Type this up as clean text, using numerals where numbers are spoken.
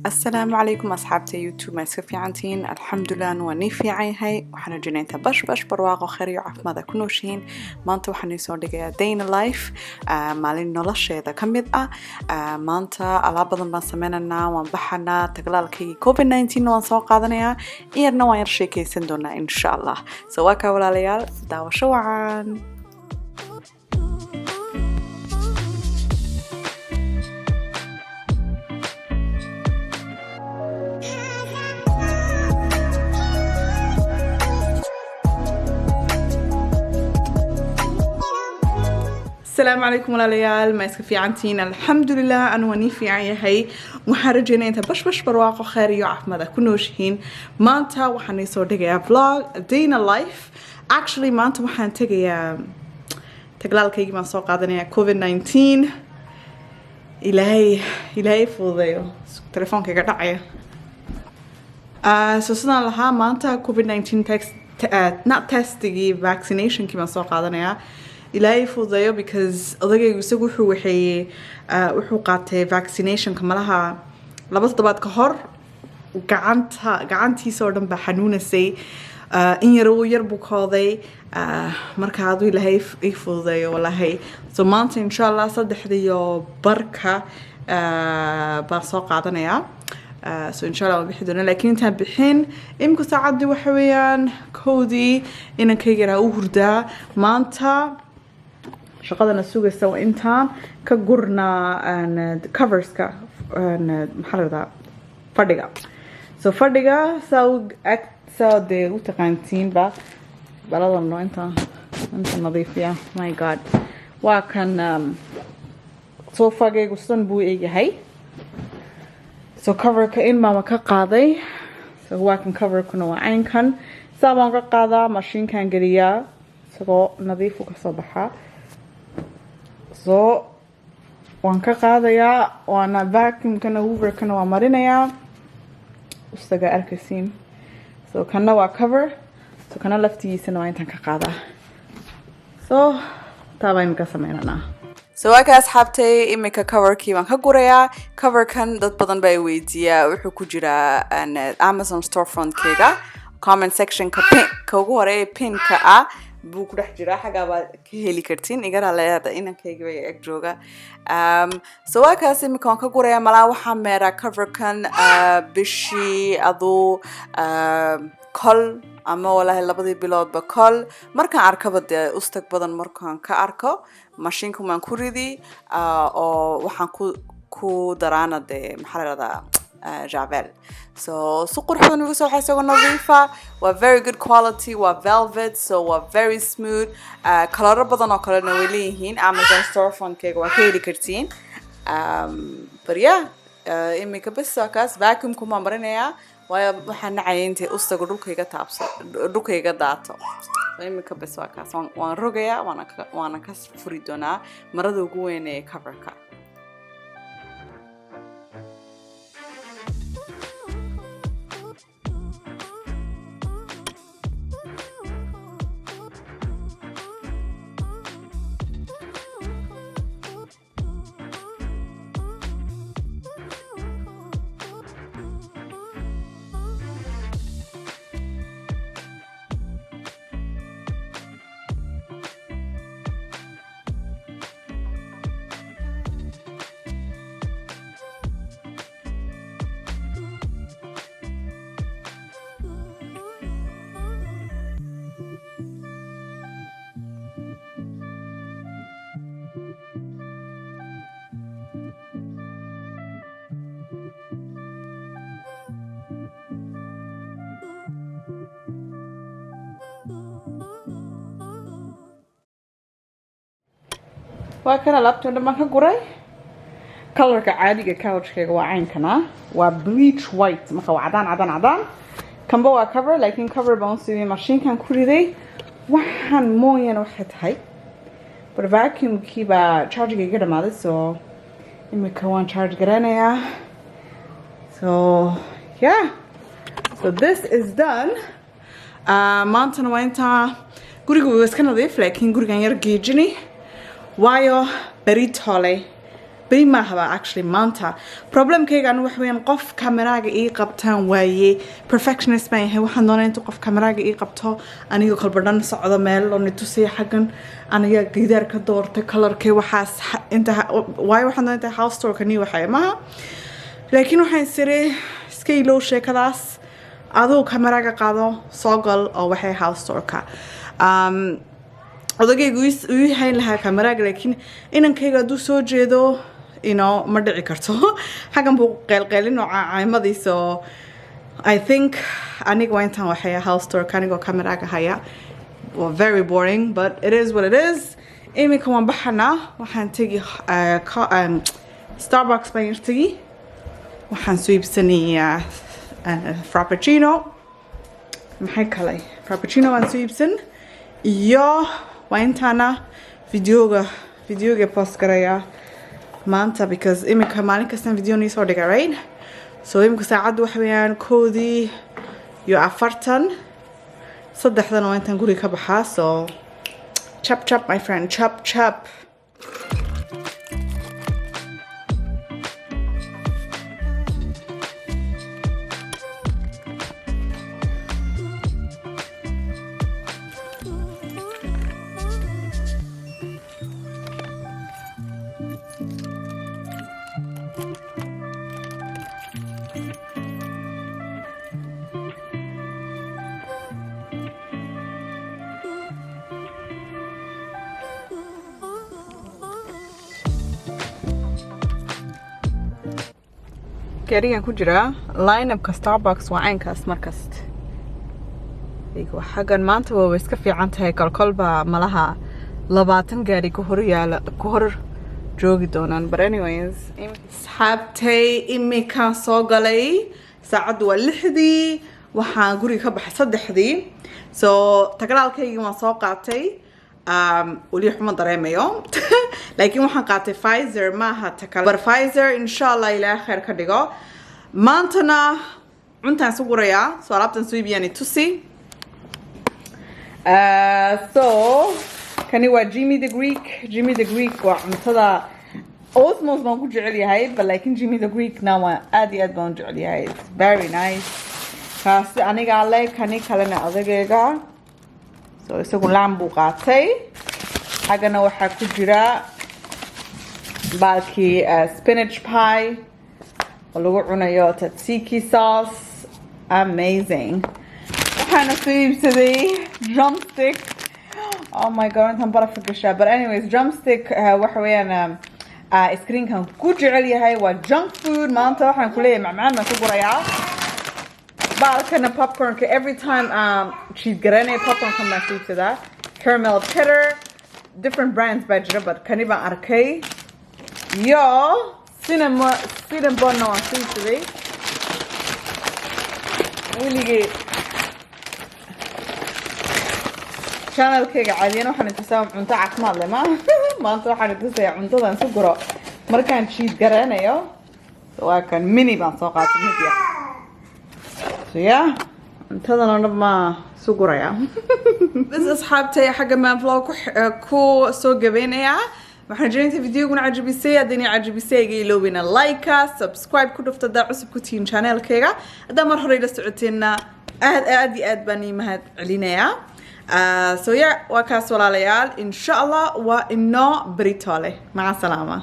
السلام عليكم أصحابتي يوتيوب ما يسكف عنتين الحمد لله نواني في عيهاي وحنا جنينتا باش برواقو خيريو عفمادا كنوشين مانتا وحنا يسور دقيا دين لايف مالين noloshayda كميد مانتا ألابادن بان سميننا وانبحنا تقلالكي COVID-19 وان سو قادنيا إيرنا وان يرشيكي سندونا إن شاء الله سواكا ولا ليال داوا شوعان السلام عليكم ولا ليال ما يسكفي عنتين الحمد لله أنا وني في عيهاي وحرجينا أنت باش برواقو خيريو عفمادا كنوشين مانتا وحني صور دقيا vlog دينا لايف actually مانتا وحن تقيا تقلالكي ما سو قادنيا COVID-19 إلهي فوضيو تليفون كي قطعي سوسنا لها مانتا COVID-19 not test دقي vaccination كي ما سو قادنيا إلهي فوضيو because أضاقي يسوقو وحو قاتي vaccination كمالها لابد طبعات كهور وقعانتي سوردن بحنونة سي إن يربو كاضي مركا عادو إلهي فوضيو والله so مانتا إن شاء الله صدح ديو بركة باسوق عدنيا so إن شاء الله بيحدونا لكن انت بحين إمكو ساعدي وحويان كودي إنا كيجرا أهردا مانتا شغلنا السوق سوى إنتان كجورنا covers محل ذا فردقة so فردقة سو دي وتقانتين بلا إنه أنت نظيف يا my god وكان so فاجي قصدن بو إيجي هاي so cover كإن ما كقاضي so هو كان cover كنا عين كان سامع كقاضي ماشين كان جريا so نظيف وكصباحة so waan ka qaadayaa waana vacuum kana hoover kana waa marinayaa ustaga arkaysiin so kana waa cover so kana laftigiisana waa intaan ka qaadaa so taaba imika sameynana so waaka asxaabtay imika coverkii waan ka gurayaa coverkan dad badan baa weydiiyaa wuxuu ku jiraa Amazon storefront keega comment section ka ugu horeeya pinka ah buu ku dhex jiraa xagaa baad ka heli kartiin igara leeyahay inankayga way ag jooga so waakaas imika waan ka gurayaa malaa waxaa meeraa coverkan bishii aduu kol ama walahi labadii biloodba kol markaan arkaba dee ustag badan markaan ka arko mashiinka waan ku ridi oo waxaan ku daraana dee maxaa la yiraahdaa javel so suqur xun ugu soo xayso nadiifa waa very good quality waa velvet so waa very smooth color badan oo kale na leeyihiin Amazon storefront keega waa ka heli kartiin but yeah imika bas kaas vacuum kuma marinaya waxaan nacayeentay ustaga dhulkayga daato imika bas kaas waan rogaya waana ka furi doonaa marada ugu weyn ee coverka وكان لابتو لما كغوري color عادي couch كيغا waa caynkana waa bleach white marka waa cadaan kanba waa cover laakiin cover baan sidii mashiinkan ku riday waxaan mooyaan waxa tahay but vacuum kiba charge ga dhamaaday so imika waan charge garanayaa so yeah so this is done maantana waa inta guriga waa iska nadiif laakiin gurigan yar geejini waayo berito leh beri ma haba actually maanta problemkayga anu wax weeyaan qof kameraaga ii qabtaan waaye perfectionist baan yahay waxaan doonaa intuu qof kameraaga ii qabto aniga kolba dhan socdo meel oo nitusay xagan aniga gidaar ka doortay colorkay waxaas inta waayo waxaan doonaa inta house tour kani waxay maaha laakiin waxaan sire iska iloow sheekadaas adoo kameraaga qaado soo gal oo waxay house tour ka odagaygu uu hayn lahaa kameraaga laakiin inankayga hadduu soo jeedo ma dhici karto xagan buu qeylqeylin oo caymadiisa I think aniga waa intaan waxaya house tour kanigoo kameraaga haya very boring but it is what it is iminka waan baxanaa waxaan tegi Starbucks baan irtagi waxaan soo iibsanayaa frappuccino maxay kale frappuccino waan soo iibsan iyo waa intaana videoga post garaya maanta because iminka maalin kastan video nii soo dhiga right so iminka saacaddu waxa weeyaan 1:40 saddexdan waa intaan guriga ka baxaa so chap my friend chap gaarigan ku jira line-upka Starbucks waa caynkaas markasta iyagu xagan maanta waa iska fiican tahay kolkolba malaha 20 gaari ku hor joogi doonaan but anyways asxaabtay imika soo galay saacaddu waa 6:00 waxaan guriga ka baxay 3:00 so tagalaalkayga waan soo qaatay wali xuma dareemayo laakiin waxaan qaatay Pfizer maaha takal bar Pfizer inshallah ilaa khair ka dhigo maantana cuntaan soo guraya soo alaabtan soo iibiyaan tusi so kani waa Jimmy the Greek waa cuntada osmos baan ku jecel yahay laakiin Jimmy the Greek na waa aad iyo aad baan jecel yahay very nice kaasi aniga leh kani kalena adagayga so isagu lambu qaatay xagana waxa ku jira balki spinach pie oo lagu cunayo tzatziki sauce amazing waxaana soo iibsaday drumstick oh my god intaan baraf gashaa but anyways drumstick waxa weeyaan screenkan ku jecel yahay waa junk food maanta waxaan ku leeyahay macmacaan baan ku gurayaa baalkana popcornka every time cheese garanay popcorn kan baan soo iibsadaa caramel cheddar different brands baa jira but kani baan arkay yo cinnamon waan soo iibsaday weligay channelkayga caadiyan waxaan intusaa cunto caafimaad leh maanta waxaan intusayaa cuntadan si guro markaan cheese garanayo waa kan mini baan soo qaatay mid yar so yeah cuntadan oo dhan ma soo guraya bas asxaabtay xagga maan vlog ku soo gabeynaya waxaan jeclahay videoguna cajabisay hadii cajabisay iga iloobina like subscribe ku dhufta daa cusub ku tiin channelkayga hadaa mar hore ila socoteena aad baan mahad celinaya so yeah waa kaas walaalayaal insha Allah waa inoo britole maca salaama